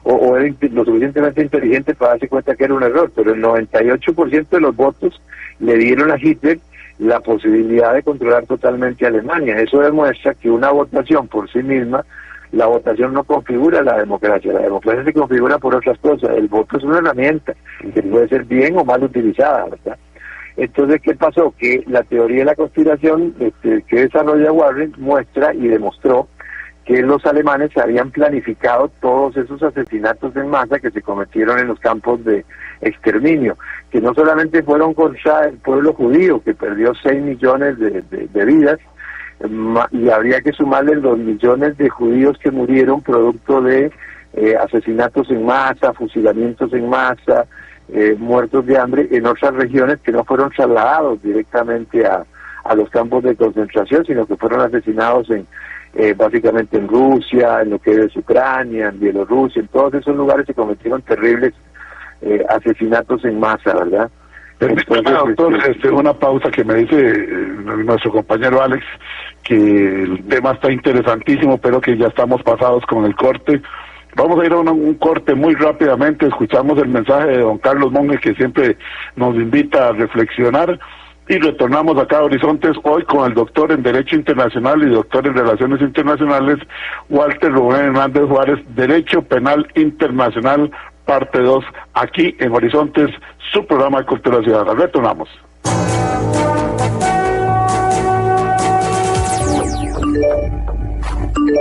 o era lo suficientemente inteligente para darse cuenta que era un error, pero el 98% de los votos le dieron a Hitler la posibilidad de controlar totalmente a Alemania. Eso demuestra que una votación por sí misma, la votación no configura la democracia se configura por otras cosas. El voto es una herramienta que puede ser bien o mal utilizada, ¿verdad? Entonces, ¿qué pasó? Que la teoría de la conspiración que desarrolla Warren muestra y demostró que los alemanes habían planificado todos esos asesinatos en masa que se cometieron en los campos de exterminio, que no solamente fueron contra el pueblo judío, que perdió 6 millones de vidas, y habría que sumarle los millones de judíos que murieron producto de asesinatos en masa, fusilamientos en masa, muertos de hambre en otras regiones que no fueron trasladados directamente a los campos de concentración, sino que fueron asesinados básicamente en Rusia, en lo que es Ucrania, en Bielorrusia, en todos esos lugares se cometieron terribles asesinatos en masa, ¿verdad? Permítame, doctor, una pausa que me dice nuestro compañero Alex, que el tema está interesantísimo, pero que ya estamos pasados con el corte. Vamos a ir a un corte muy rápidamente, escuchamos el mensaje de don Carlos Monge, que siempre nos invita a reflexionar, y retornamos acá a Horizontes hoy con el doctor en Derecho Internacional y doctor en Relaciones Internacionales, Walter Rubén Hernández Juárez, Derecho Penal Internacional, parte 2, aquí en Horizontes, su programa de Cultura Ciudadana. Retornamos.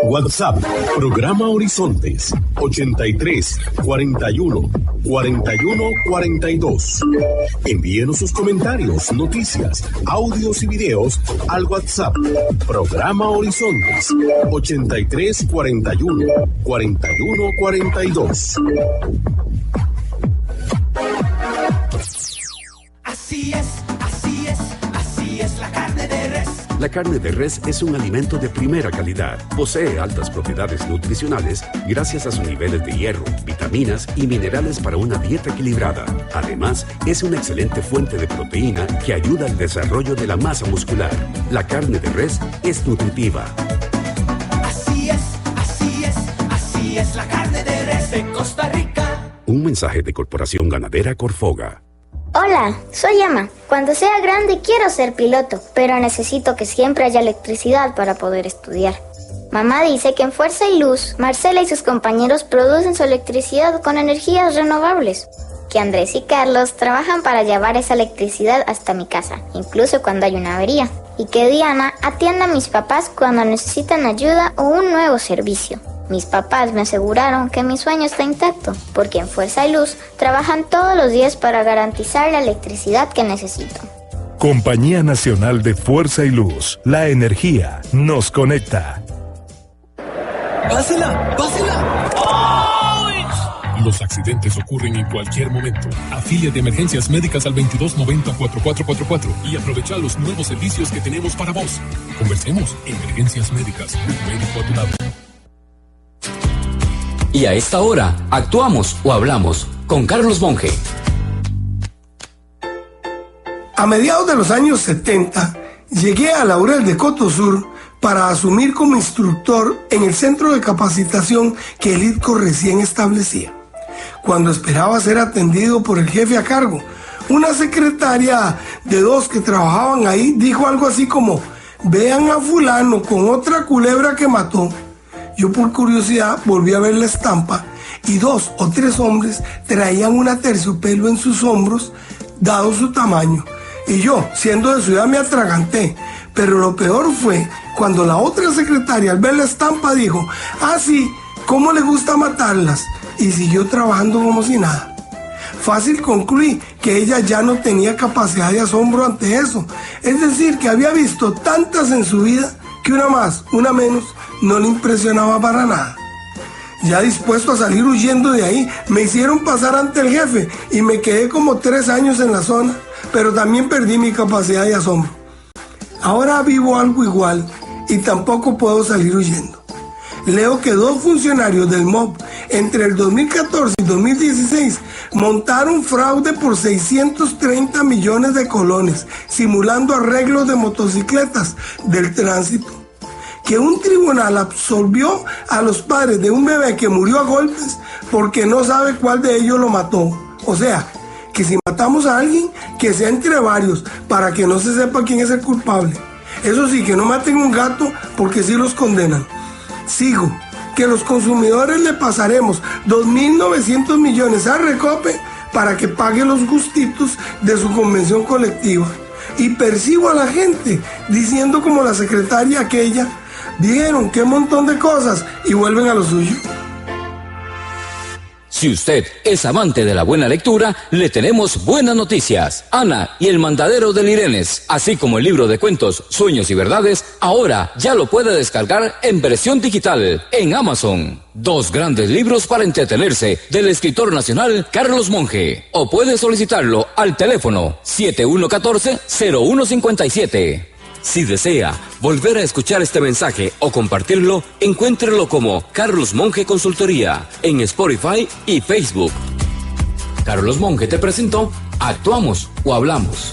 WhatsApp, programa Horizontes, 83 41 41 42. Envíenos sus comentarios, noticias, audios y videos al WhatsApp, programa Horizontes, 83 41 41 42. Así es, así es, así es la carne de res. La carne de res es un alimento de primera calidad. Posee altas propiedades nutricionales gracias a sus niveles de hierro, vitaminas y minerales para una dieta equilibrada. Además, es una excelente fuente de proteína que ayuda al desarrollo de la masa muscular. La carne de res es nutritiva. Así es, así es, así es la carne de res de Costa Rica. Un mensaje de Corporación Ganadera Corfoga. Hola, soy Emma. Cuando sea grande quiero ser piloto, pero necesito que siempre haya electricidad para poder estudiar. Mamá dice que en Fuerza y Luz, Marcela y sus compañeros producen su electricidad con energías renovables. Que Andrés y Carlos trabajan para llevar esa electricidad hasta mi casa, incluso cuando hay una avería. Y que Diana atienda a mis papás cuando necesitan ayuda o un nuevo servicio. Mis papás me aseguraron que mi sueño está intacto, porque en Fuerza y Luz trabajan todos los días para garantizar la electricidad que necesito. Compañía Nacional de Fuerza y Luz, la energía nos conecta. ¡Pásela! ¡Pásela! Los accidentes ocurren en cualquier momento. Afíliate de Emergencias Médicas al 2290-4444 y aprovecha los nuevos servicios que tenemos para vos. Conversemos. Emergencias Médicas, un médico a tu lado. Y a esta hora, actuamos o hablamos con Carlos Monge. A mediados de los años 70, llegué a Laurel de Coto Sur para asumir como instructor en el centro de capacitación que el ITCO recién establecía. Cuando esperaba ser atendido por el jefe a cargo, una secretaria de 2 que trabajaban ahí dijo algo así como: vean a fulano con otra culebra que mató. Yo por curiosidad volví a ver la estampa y 2 o 3 hombres traían una terciopelo en sus hombros, dado su tamaño. Y yo, siendo de ciudad, me atraganté. Pero lo peor fue cuando la otra secretaria, al ver la estampa, dijo: ah, sí, ¿cómo le gusta matarlas? Y siguió trabajando como si nada. Fácil concluí que ella ya no tenía capacidad de asombro ante eso. Es decir, que había visto tantas en su vida que una más, una menos, no le impresionaba para nada. Ya dispuesto a salir huyendo de ahí, me hicieron pasar ante el jefe y me quedé como 3 años en la zona, pero también perdí mi capacidad de asombro. Ahora vivo algo igual y tampoco puedo salir huyendo. Leo que 2 funcionarios del MOB entre el 2014 y 2016 montaron fraude por 630 millones de colones, simulando arreglos de motocicletas del tránsito. Que un tribunal absolvió a los padres de un bebé que murió a golpes porque no sabe cuál de ellos lo mató. O sea, que si matamos a alguien, que sea entre varios, para que no se sepa quién es el culpable. Eso sí, que no maten un gato porque sí los condenan. Sigo, que los consumidores le pasaremos 2.900 millones a Recope para que pague los gustitos de su convención colectiva. Y percibo a la gente diciendo como la secretaria aquella: Vieron qué montón de cosas y vuelven a lo suyo. Si usted es amante de la buena lectura, le tenemos buenas noticias. Ana y el mandadero del Irenes, así como el libro de cuentos Sueños y Verdades, ahora ya lo puede descargar en versión digital en Amazon. 2 grandes libros para entretenerse del escritor nacional Carlos Monge. O puede solicitarlo al teléfono 7114-0157. Si desea volver a escuchar este mensaje o compartirlo, encuéntrelo como Carlos Monge Consultoría en Spotify y Facebook. Carlos Monge te presentó Actuamos o Hablamos.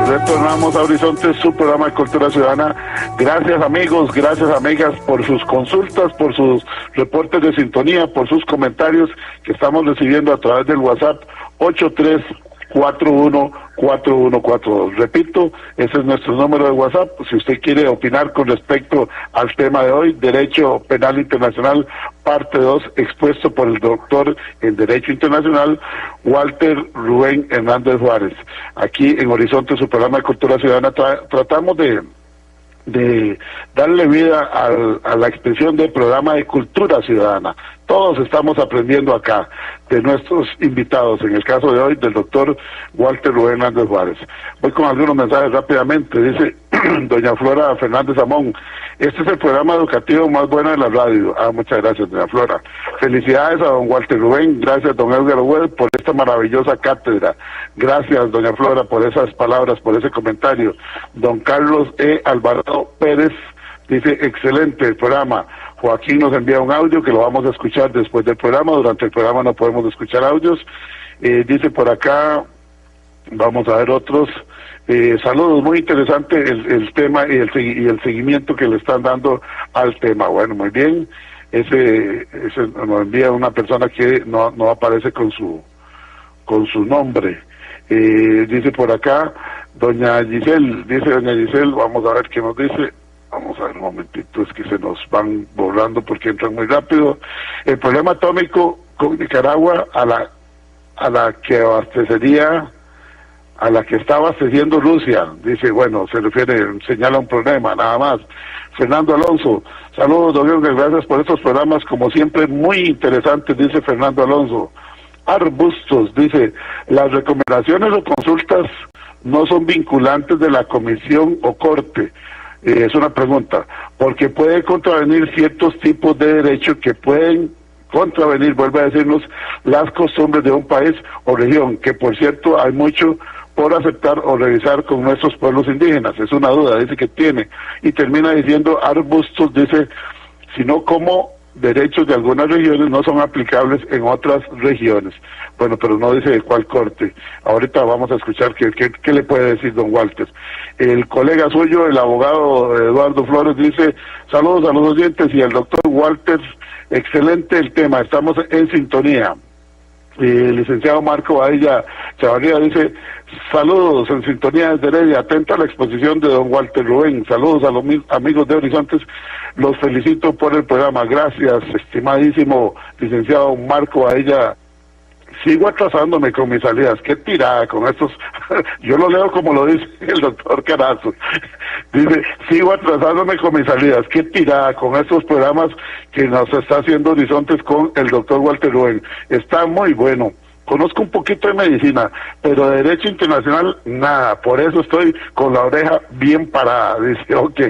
Retornamos a Horizonte, su programa de Cultura Ciudadana. Gracias amigos, gracias amigas por sus consultas, por sus reportes de sintonía, por sus comentarios que estamos recibiendo a través del WhatsApp 83414142. Repito, ese es nuestro número de WhatsApp. Si usted quiere opinar con respecto al tema de hoy, Derecho Penal Internacional, parte 2, expuesto por el doctor en Derecho Internacional, Walter Rubén Hernández Juárez. Aquí en Horizonte, su programa de Cultura Ciudadana, tratamos de darle vida a la expresión del programa de Cultura Ciudadana. Todos estamos aprendiendo acá de nuestros invitados, en el caso de hoy del doctor Walter Rubén Hernández Juárez. Voy con algunos mensajes rápidamente. Dice doña Flora Fernández Amón: este es el programa educativo más bueno de la radio. Muchas gracias, doña Flora. Felicidades a don Walter Rubén. Gracias, don Edgar Webb, por esta maravillosa cátedra. Gracias, doña Flora, por esas palabras, por ese comentario. Don Carlos E. Alvarado Pérez dice: excelente el programa. Joaquín nos envía un audio que lo vamos a escuchar después del programa. Durante el programa no podemos escuchar audios. Dice por acá, vamos a ver otros. Saludos, muy interesante el tema y el seguimiento que le están dando al tema. Bueno, muy bien. Ese nos envía una persona que no aparece con su nombre. Dice por acá, doña Giselle, vamos a ver qué nos dice. Vamos a ver un momentito, es que se nos van borrando porque entran muy rápido. El problema atómico con Nicaragua, a la que está abasteciendo Rusia, dice, bueno, se refiere, señala un problema, nada más. Fernando Alonso: saludos, don Edgar, gracias por estos programas, como siempre, muy interesantes, dice Fernando Alonso. Arbustos dice: las recomendaciones o consultas no son vinculantes de la comisión o corte. Es una pregunta, porque puede contravenir ciertos tipos de derechos que pueden contravenir, vuelve a decirnos, las costumbres de un país o región, que por cierto hay mucho por aceptar o revisar con nuestros pueblos indígenas. Es una duda, dice que tiene. Y termina diciendo Arbustos, dice, sino como derechos de algunas regiones no son aplicables en otras regiones. Bueno, pero no dice de cuál corte. Ahorita vamos a escuchar qué le puede decir don Walter. El colega suyo, el abogado Eduardo Flores, dice: saludos a los oyentes y al doctor Walter, excelente el tema, estamos en sintonía. El licenciado Marco Badilla Chavarría dice: saludos, en sintonía desde Heredia, atenta a la exposición de don Walter Rubén. Saludos a los amigos de Horizontes, los felicito por el programa. Gracias, estimadísimo licenciado Marco Badilla. Sigo atrasándome con mis salidas, qué tirada con estos, yo lo leo como lo dice el doctor Carazo, dice: sigo atrasándome con mis salidas, qué tirada con estos programas que nos está haciendo Horizontes con el doctor Walter Rubén. Está muy bueno. Conozco un poquito de medicina, pero de derecho internacional, nada. Por eso estoy con la oreja bien parada. Dice, ok.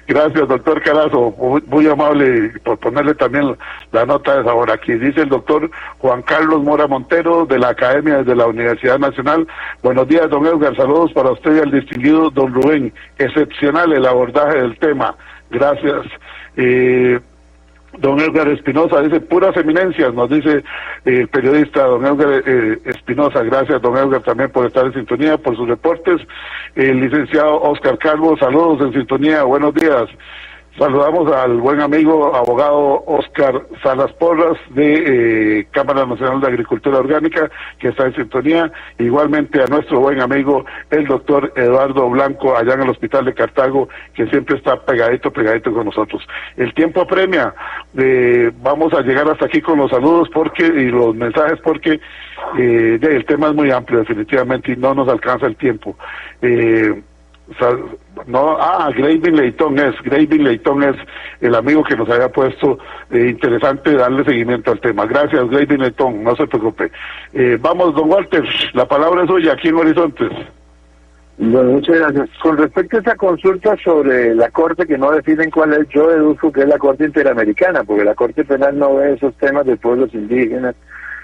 Gracias, doctor Carazo. Muy amable por ponerle también la nota de sabor aquí. Dice el doctor Juan Carlos Mora Montero, de la Academia desde la Universidad Nacional. Buenos días, don Edgar. Saludos para usted y al distinguido don Rubén. Excepcional el abordaje del tema. Gracias. Don Edgar Espinosa dice: puras eminencias, nos dice el periodista don Edgar Espinosa. Gracias, don Edgar, también por estar en sintonía, por sus reportes. El licenciado Oscar Calvo: saludos, en sintonía, buenos días. Saludamos al buen amigo abogado Oscar Salas Porras de Cámara Nacional de Agricultura Orgánica, que está en sintonía. Igualmente a nuestro buen amigo el doctor Eduardo Blanco, allá en el Hospital de Cartago, que siempre está pegadito con nosotros. El tiempo apremia. Vamos a llegar hasta aquí con los saludos y los mensajes, porque el tema es muy amplio definitivamente y no nos alcanza el tiempo. Graving Leitón es el amigo que nos había puesto interesante darle seguimiento al tema. Gracias, Graving Leitón, no se preocupe. Vamos, don Walter, la palabra es suya aquí en Horizontes. Bueno, muchas gracias. Con respecto a esa consulta sobre la Corte, que no definen cuál es, yo deduzco que es la Corte Interamericana, porque la Corte Penal no ve esos temas de pueblos indígenas,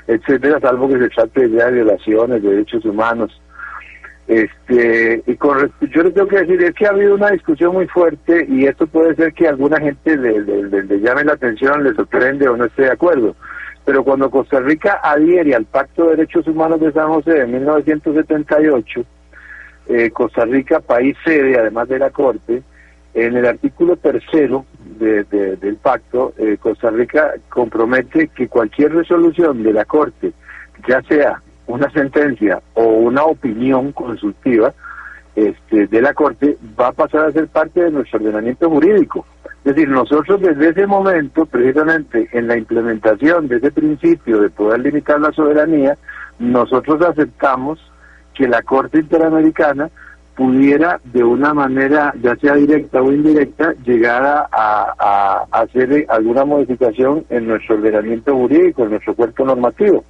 etcétera, salvo que se trate de violaciones de derechos humanos. Yo le tengo que decir, es que ha habido una discusión muy fuerte y esto puede ser que a alguna gente le llame la atención, le sorprende o no esté de acuerdo. Pero cuando Costa Rica adhiere al Pacto de Derechos Humanos de San José de 1978, Costa Rica, país sede, además de la Corte, en el artículo 3 del pacto, Costa Rica compromete que cualquier resolución de la Corte, ya sea una sentencia o una opinión consultiva de la Corte, va a pasar a ser parte de nuestro ordenamiento jurídico. Es decir, nosotros desde ese momento, precisamente en la implementación de ese principio de poder limitar la soberanía, nosotros aceptamos que la Corte Interamericana pudiera de una manera, ya sea directa o indirecta, llegar a hacer alguna modificación en nuestro ordenamiento jurídico, en nuestro cuerpo normativo.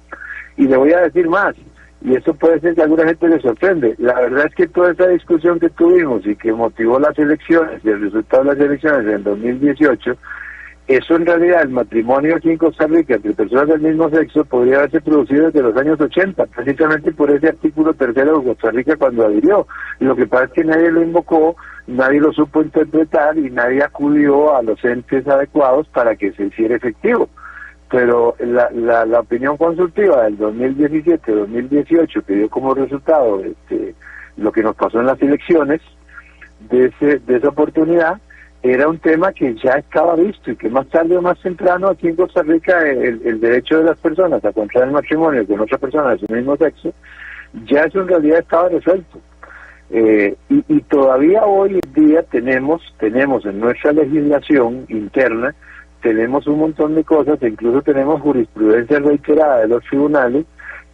Y le voy a decir más, y eso puede ser que a alguna gente le sorprende. La verdad es que toda esa discusión que tuvimos y que motivó las elecciones y el resultado de las elecciones en 2018, eso en realidad, el matrimonio aquí en Costa Rica entre personas del mismo sexo podría haberse producido desde los años 80, precisamente por ese artículo 3 de Costa Rica cuando adhirió. Lo que pasa es que nadie lo invocó, nadie lo supo interpretar y nadie acudió a los entes adecuados para que se hiciera efectivo. Pero la opinión consultiva del 2017-2018 que dio como resultado lo que nos pasó en las elecciones de esa oportunidad, era un tema que ya estaba visto y que más tarde o más temprano aquí en Costa Rica el derecho de las personas a contraer matrimonio con otra persona de su mismo sexo, ya eso en realidad estaba resuelto. Y todavía hoy en día tenemos en nuestra legislación interna, tenemos un montón de cosas, e incluso tenemos jurisprudencia reiterada de los tribunales,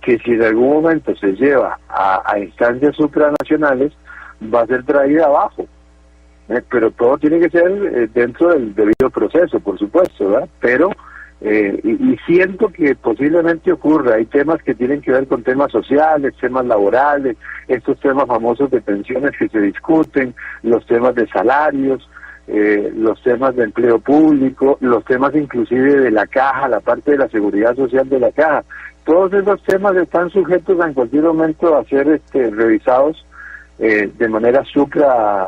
que si en algún momento se lleva a instancias supranacionales, va a ser traída abajo. Pero todo tiene que ser dentro del debido proceso, por supuesto, ¿verdad? Pero, y siento que posiblemente ocurra, hay temas que tienen que ver con temas sociales, temas laborales, estos temas famosos de pensiones que se discuten, los temas de salarios, los temas de empleo público, los temas inclusive de la caja, la parte de la seguridad social de la caja. Todos esos temas están sujetos a en cualquier momento a ser revisados de manera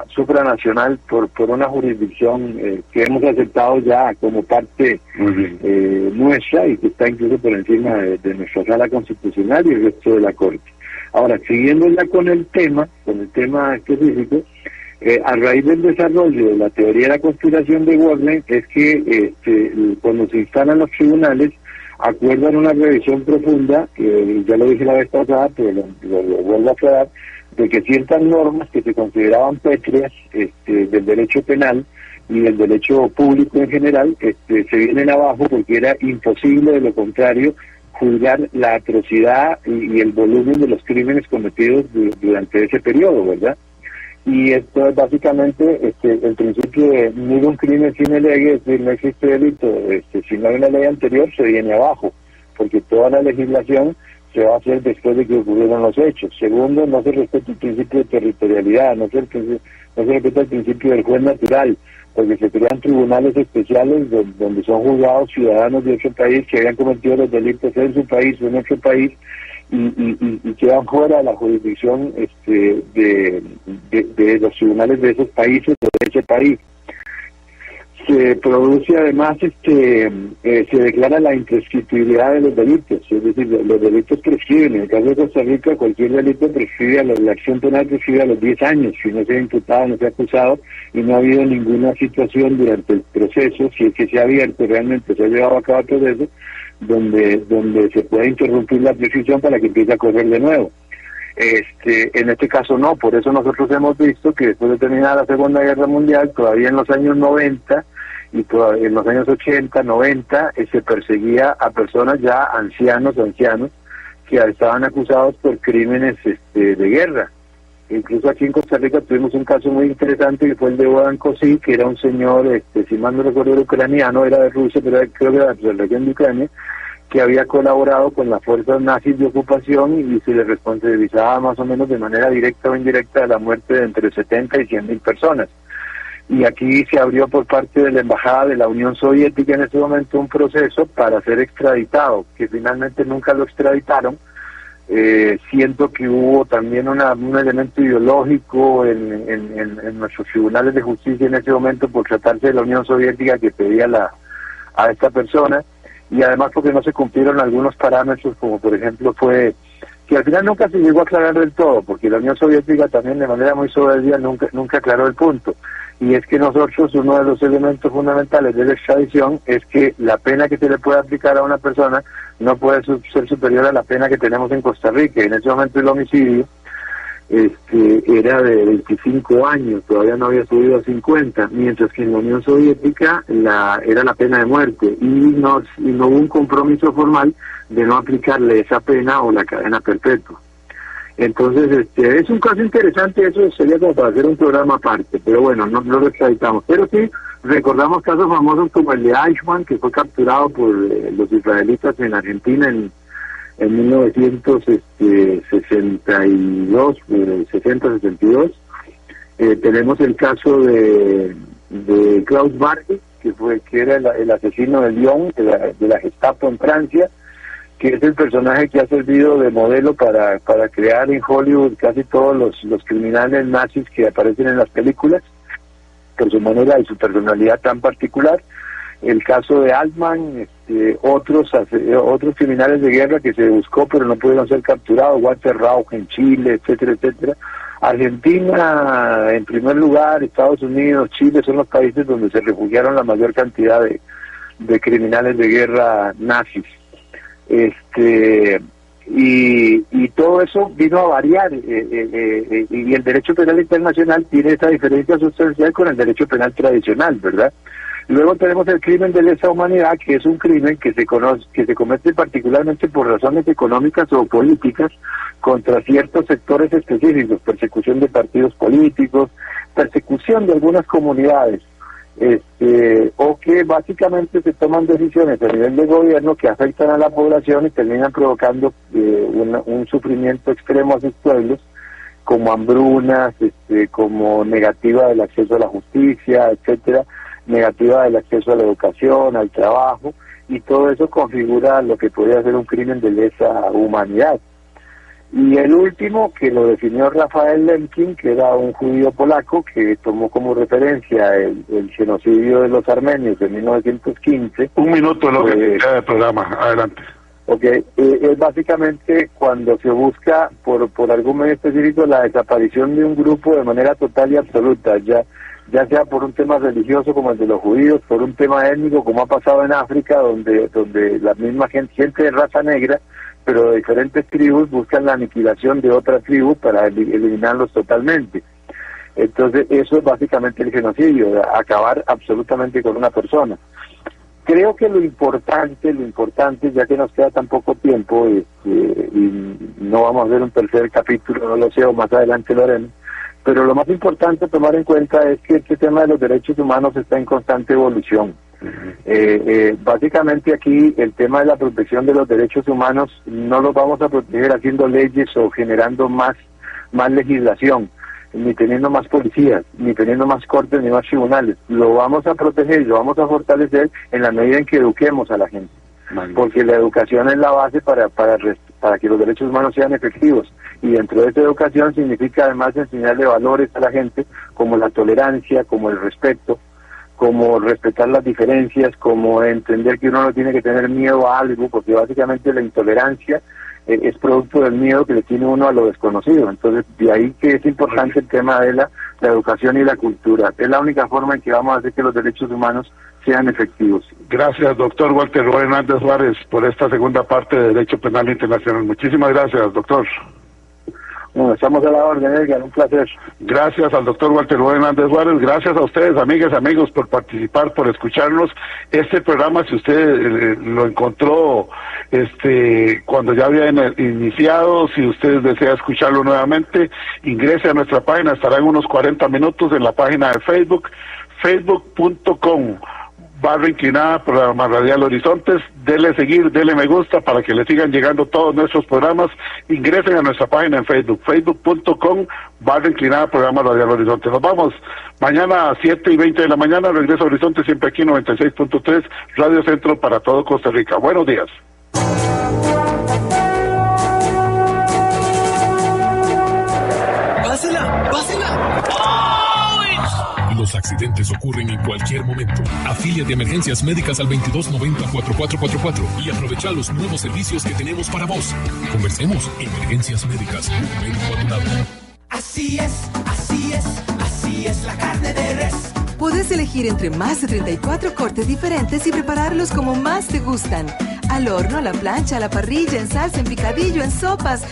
supranacional por una jurisdicción que hemos aceptado ya como parte nuestra y que está incluso por encima de nuestra sala constitucional y el resto de la Corte. Ahora, siguiendo ya con el tema específico, a raíz del desarrollo de la teoría de la conspiración de Warner, es que cuando se instalan los tribunales, acuerdan una revisión profunda, ya lo dije la vez pasada, pero lo vuelvo a aclarar, de que ciertas normas que se consideraban pétreas del derecho penal y del derecho público en general se vienen abajo porque era imposible, de lo contrario, juzgar la atrocidad y el volumen de los crímenes cometidos durante ese periodo, ¿verdad? Y esto es básicamente el principio de ningún crimen sin ley, es decir, no existe delito, si no hay una ley anterior se viene abajo, porque toda la legislación se va a hacer después de que ocurrieron los hechos. Segundo, no se respeta el principio de territorialidad, no se respeta el principio del juez natural, porque se crean tribunales especiales donde son juzgados ciudadanos de otro país que habían cometido los delitos en su país o en otro país y quedan fuera de la jurisdicción de los tribunales de esos países o de ese país. Se produce además, se declara la imprescriptibilidad de los delitos, es decir, los delitos prescriben. En el caso de Costa Rica, cualquier delito prescribe, la acción penal prescribe a los 10 años, si no se ha imputado, no se ha acusado, y no ha habido ninguna situación durante el proceso, si es que se ha abierto realmente, se ha llevado a cabo el proceso, donde se puede interrumpir la prescripción para que empiece a correr de nuevo. En este caso no, por eso nosotros hemos visto que después de terminar la Segunda Guerra Mundial, todavía en los años 90 y todavía en los años 80, 90, se perseguía a personas ya ancianos que estaban acusados por crímenes de guerra. Incluso aquí en Costa Rica tuvimos un caso muy interesante que fue el de Bohdan Kozy, que era un señor, si mal no recuerdo, era ucraniano, era de Rusia, pero creo que era de la región de Ucrania, que había colaborado con las fuerzas nazis de ocupación y se le responsabilizaba más o menos de manera directa o indirecta de la muerte de entre 70 y 100.000 personas. Y aquí se abrió por parte de la Embajada de la Unión Soviética en ese momento un proceso para ser extraditado, que finalmente nunca lo extraditaron. Siento que hubo también un elemento ideológico en nuestros tribunales de justicia en ese momento por tratarse de la Unión Soviética que pedía a esta persona, y además porque no se cumplieron algunos parámetros, como por ejemplo fue que al final nunca se llegó a aclarar del todo, porque la Unión Soviética también de manera muy soberbia nunca aclaró el punto, y es que nosotros uno de los elementos fundamentales de la extradición es que la pena que se le puede aplicar a una persona no puede ser superior a la pena que tenemos en Costa Rica. En ese momento el homicidio era de 25 años, todavía no había subido a 50, mientras que en la Unión Soviética era la pena de muerte, y no hubo un compromiso formal de no aplicarle esa pena o la cadena perpetua. Entonces, es un caso interesante, eso sería como para hacer un programa aparte, pero bueno, no lo extraditamos. Pero sí, recordamos casos famosos como el de Eichmann, que fue capturado por los israelitas en Argentina en 1962, 60-62. Tenemos el caso de Klaus Barbie, que era el asesino de Lyon, de la Gestapo en Francia, que es el personaje que ha servido de modelo para crear en Hollywood casi todos los criminales nazis que aparecen en las películas, por su manera y su personalidad tan particular. El caso de Altman, otros criminales de guerra que se buscó pero no pudieron ser capturados, Walter Rauch en Chile, etcétera, etcétera. Argentina en primer lugar, Estados Unidos, Chile son los países donde se refugiaron la mayor cantidad de criminales de guerra nazis. Y todo eso vino a variar, y el derecho penal internacional tiene esa diferencia sustancial con el derecho penal tradicional, ¿verdad? Luego tenemos el crimen de lesa humanidad, que es un crimen que se comete particularmente por razones económicas o políticas contra ciertos sectores específicos, persecución de partidos políticos, persecución de algunas comunidades, o que básicamente se toman decisiones a nivel de gobierno que afectan a la población y terminan provocando un sufrimiento extremo a sus pueblos, como hambrunas, como negativa del acceso a la justicia, etcétera, negativa del acceso a la educación, al trabajo, y todo eso configura lo que podría ser un crimen de lesa humanidad. Y el último, que lo definió Rafael Lemkin, que era un judío polaco que tomó como referencia el genocidio de los armenios de 1915. Un minuto lo que queda del programa, adelante. Es básicamente cuando se busca por algún medio específico la desaparición de un grupo de manera total y absoluta, ya sea por un tema religioso como el de los judíos, por un tema étnico como ha pasado en África, donde la misma gente de raza negra, pero de diferentes tribus, buscan la aniquilación de otra tribu para eliminarlos totalmente. Entonces eso es básicamente el genocidio, acabar absolutamente con una persona. Creo que lo importante, ya que nos queda tan poco tiempo, y no vamos a hacer un tercer capítulo, no lo sé, o más adelante lo haremos, pero lo más importante a tomar en cuenta es que este tema de los derechos humanos está en constante evolución. Básicamente aquí el tema de la protección de los derechos humanos no los vamos a proteger haciendo leyes o generando más legislación, ni teniendo más policías, ni teniendo más cortes, ni más tribunales. Lo vamos a proteger y lo vamos a fortalecer en la medida en que eduquemos a la gente, porque la educación es la base para que los derechos humanos sean efectivos, y dentro de esa educación significa además enseñarle valores a la gente como la tolerancia, como el respeto, como respetar las diferencias, como entender que uno no tiene que tener miedo a algo, porque básicamente la intolerancia es producto del miedo que le tiene uno a lo desconocido. Entonces, de ahí que es importante el tema de la educación y la cultura. Es la única forma en que vamos a hacer que los derechos humanos sean efectivos. Gracias, doctor Walter Roy Hernández Suárez, por esta segunda parte de Derecho Penal Internacional. Muchísimas gracias, doctor. Bueno, estamos a la orden, Edgar, un placer. Gracias al doctor Walter Hernández Juárez, gracias a ustedes, amigas y amigos, por participar, por escucharnos. Este programa, si usted lo encontró cuando ya había iniciado, si usted desea escucharlo nuevamente, ingrese a nuestra página, estará en unos 40 minutos en la página de Facebook, facebook.com/inclinada Programa Radial Horizontes. Dele seguir, dele me gusta para que le sigan llegando todos nuestros programas. Ingresen a nuestra página en Facebook, facebook.com/inclinada Programa Radial Horizontes. Nos vamos mañana a 7:20 de la mañana, regreso a Horizonte, siempre aquí 96.3 Radio Centro para todo Costa Rica. Buenos días. ¡Pásela! Los accidentes ocurren en cualquier momento. Afilia de emergencias médicas al 2290-4444 y aprovecha los nuevos servicios que tenemos para vos. Conversemos. Emergencias médicas. Médico a tu lado. Así es la carne de res. Puedes elegir entre más de 34 cortes diferentes y prepararlos como más te gustan. Al horno, a la plancha, a la parrilla, en salsa, en picadillo, en sopas.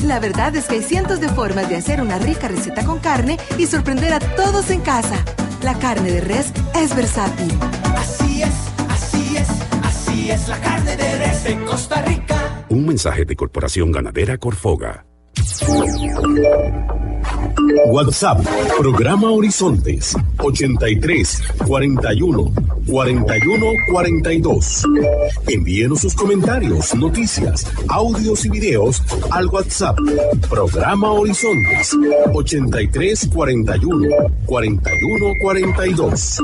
La verdad es que hay cientos de formas de hacer una rica receta con carne y sorprender a todos en casa. La carne de res es versátil. Así es la carne de res de Costa Rica. Un mensaje de Corporación Ganadera Corfoga. WhatsApp, programa Horizontes, 83 41 41 42. Envíenos sus comentarios, noticias, audios y videos al WhatsApp, programa Horizontes, 83 41 41 42.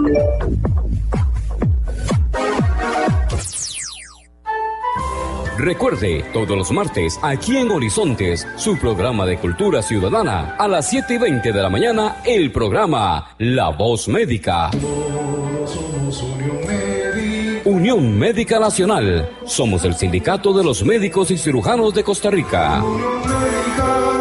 Recuerde, todos los martes, aquí en Horizontes, su programa de cultura ciudadana, a las 7:20 de la mañana, el programa La Voz Médica. Somos Unión Médica. Unión Médica Nacional. Somos el sindicato de los médicos y cirujanos de Costa Rica. Unión Médica.